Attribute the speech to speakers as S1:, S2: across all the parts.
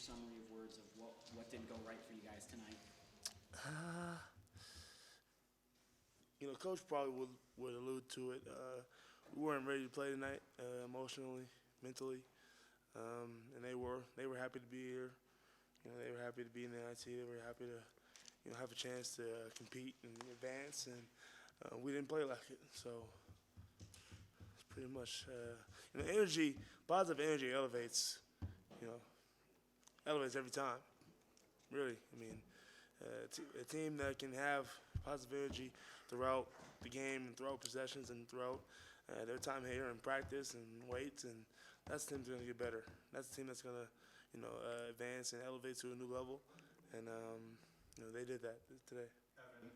S1: summary of words of what didn't go right for you guys tonight?
S2: Uh, Coach probably would allude to it. We weren't ready to play tonight, emotionally, mentally, and they were happy to be here. They were happy to be in the IT. They were happy to, have a chance to compete and advance, and we didn't play like it. So it's pretty much, energy, positive energy you know, elevates every time. Really, I mean, a team that can have positive energy throughout the game and throughout possessions and throughout their time here in practice and weights, and that's the team's going to get better. That's the team that's going to, advance and elevate to a new level, and they did that today.
S3: Evan,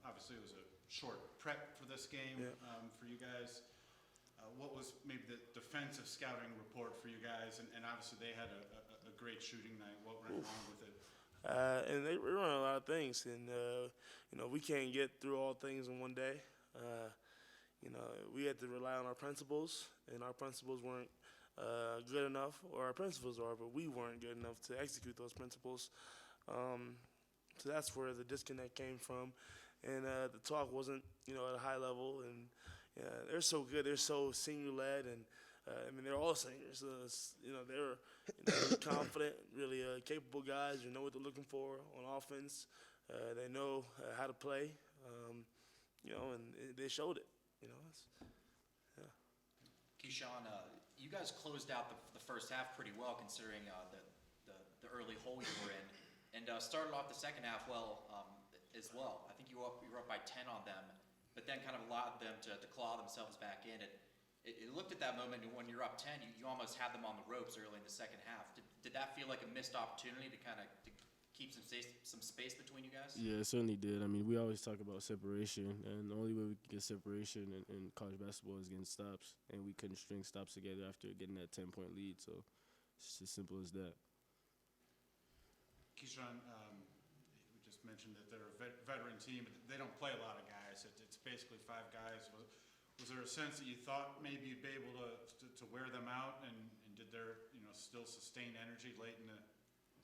S3: obviously it was a short prep for this game for you guys. What was maybe the defensive scouting report for you guys? And obviously they had a great shooting night. What went wrong with it?
S2: And they were running a lot of things, and we can't get through all things in one day. We had to rely on our principles, and our principles weren't good enough, or our principles are, but we weren't good enough to execute those principles. So that's where the disconnect came from, and the talk wasn't, at a high level. And they're so good, they're so senior-led, and they're all seniors. They're really confident, really capable guys. You know what they're looking for on offense. They know how to play, and they showed it. Yeah.
S4: Keeshawn, you guys closed out the first half pretty well considering the early hole you were in, and started off the second half well as well. I think you were up by 10 on them, but then kind of allowed them to claw themselves back in. It looked at that moment when you're up 10, you almost had them on the ropes early in the second half. Did that feel like a missed opportunity to kind of keep some space between you guys?
S5: Yeah, it certainly did. I mean, we always talk about separation, and the only way we can get separation in college basketball is getting stops, and we couldn't string stops together after getting that 10-point lead. So it's as simple as that.
S3: Keeshawn, we just mentioned that they're a veteran team, but they don't play a lot of guys. It's basically 5 guys. Was there a sense that you thought maybe you'd be able to wear them out, and did their still sustain energy late in the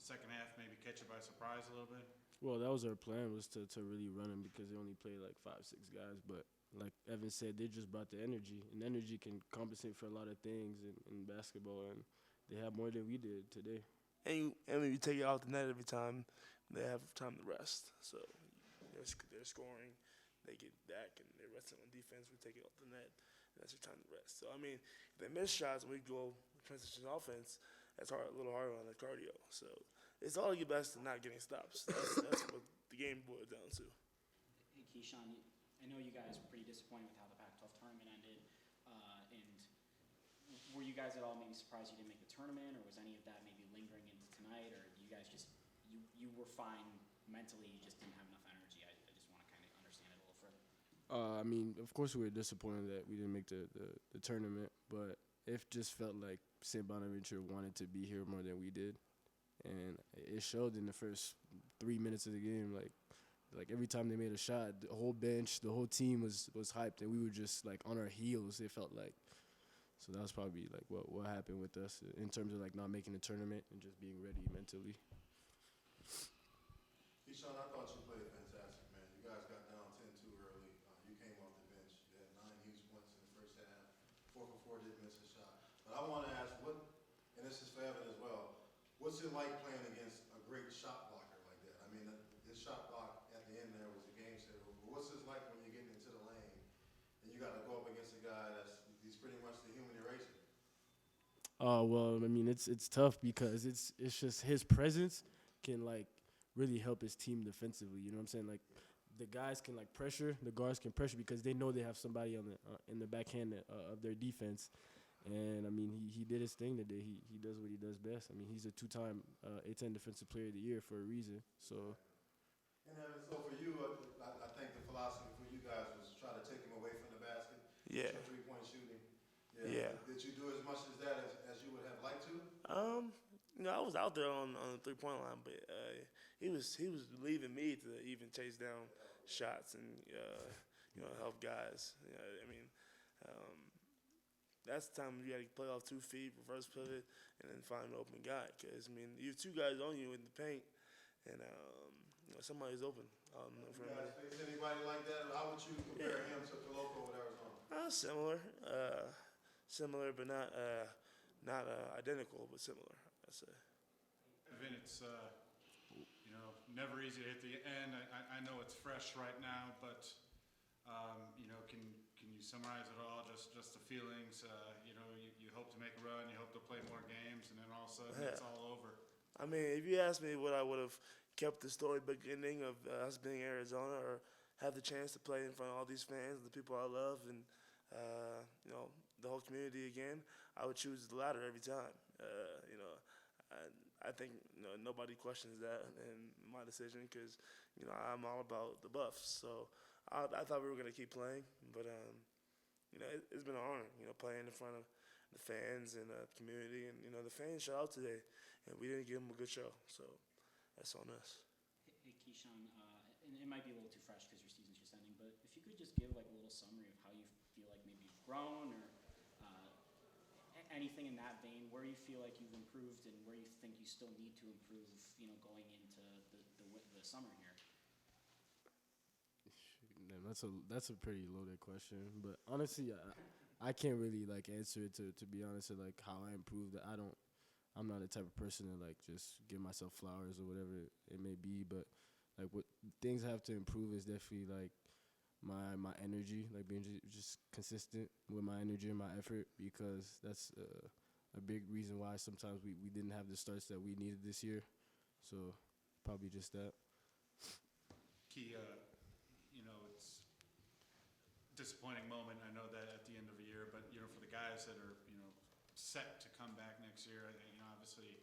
S3: second half, maybe catch you by surprise a little bit?
S5: Well, that was our plan, was to really run them because they only played like 5-6 guys. But like Evan said, they just brought the energy, and energy can compensate for a lot of things in basketball, and they have more than we did today.
S2: And when you take it out the net every time, they have time to rest. So they're scoring, they get back, and they're resting on defense. We take it off the net, and that's your time to rest. So, if they miss shots, we go transition offense. That's a little harder on the cardio. So it's all your best to not getting stops. That's what the game boiled down to.
S1: Hey, Keeshawn, I know you guys were pretty disappointed with how the Pac-12 tournament ended, and were you guys at all maybe surprised you didn't make the tournament, or was any of that maybe lingering into tonight, or you guys just you were fine mentally, you just didn't have enough energy? I just want to kind of understand it a little further.
S5: Of course we were disappointed that we didn't make the tournament, but it just felt like St. Bonaventure wanted to be here more than we did, and it showed in the first 3 minutes of the game. Like every time they made a shot, the whole bench, the whole team was hyped, and we were just like on our heels. It felt like. So that was probably like what happened with us in terms of like not making the tournament and just being ready mentally.
S6: Keeshawn, I thought you played fantastic, man. You guys got down 10-2 early. You came off the bench. You had 9 huge points in the first half. 4 for 4, didn't miss a shot. But I want to ask, and this is for Evan as well, what's it like playing against a great shot blocker like that? His shot block at the end there was a game saver. But what's it like when you're getting into the lane and you got to go up against a guy he's pretty much the human eraser?
S5: Well, it's tough because it's just his presence can like really help his team defensively. You know what I'm saying? Like the guys can like pressure, the guards can pressure because they know they have somebody on in the backhand of their defense. And he did his thing today. He does what he does best. He's a 2-time A-10 Defensive Player of the Year for a reason. So.
S6: And so for you, I think the philosophy for you guys was try to take him away from the basket.
S2: Yeah.
S6: 3-point shooting.
S2: Yeah.
S6: Did you do as much as that as you would have liked to?
S2: I was out there on the 3-point line, but he was leaving me to even chase down shots and help guys. that's the time you got to play off 2 feet, reverse pivot, and then find an open guy. Because, I mean, you have 2 guys on you in the paint, and somebody's open.
S6: You guys face anybody like that? How would you compare him to Coloco with Arizona?
S2: Similar, but not identical, but similar, I'd say.
S3: Vin, it's never easy to hit the end. I know it's fresh right now, but can you summarize it all? Just the feelings. You hope to make a run, you hope to play more games, and then all of a sudden it's all over.
S2: I mean, if you asked me what I would have kept the story beginning of us being Arizona, or have the chance to play in front of all these fans, the people I love, and the whole community again, I would choose the latter every time. I think nobody questions that in my decision, because I'm all about the Buffs. So I thought we were gonna keep playing, but it's been an honor, playing in front of the fans and the community, and the fans showed out today, and we didn't give them a good show. So that's on us.
S1: Hey Keeshawn, and it might be a little too fresh because your season's just ending, but if you could just give like a little summary of how you feel like maybe you've grown, or anything in that vein, where you feel like you've improved and where you think you still need to improve, going into the summer here.
S5: Man, that's a pretty loaded question, but honestly, I can't really like answer it to be honest, or like how I improved. I'm not the type of person to like just give myself flowers or whatever it may be, but like what things I have to improve is definitely like my energy, like being just consistent with my energy and my effort, because that's a big reason why sometimes we didn't have the starts that we needed this year. So probably just that.
S3: Key, it's a disappointing moment. I know that at the end of the year, but for the guys that are set to come back next year, obviously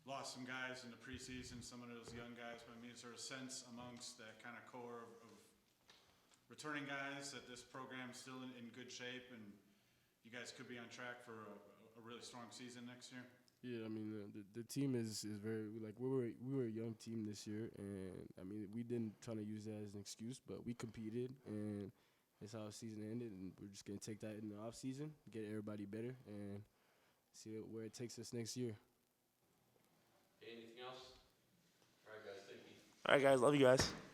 S3: lost some guys in the preseason, some of those young guys. But I mean, is there a sense amongst that kind of core of returning guys that this program's still in good shape, and you guys could be on track for a really strong season next year?
S5: Yeah, I mean the team is very, like, we were a young team this year, and I mean we didn't try to use that as an excuse, but we competed, and that's how the season ended, and we're just gonna take that in the off season, get everybody better, and see where it takes us next year.
S7: Anything else? All right, guys. Thank you.
S2: All right, guys. Love you guys.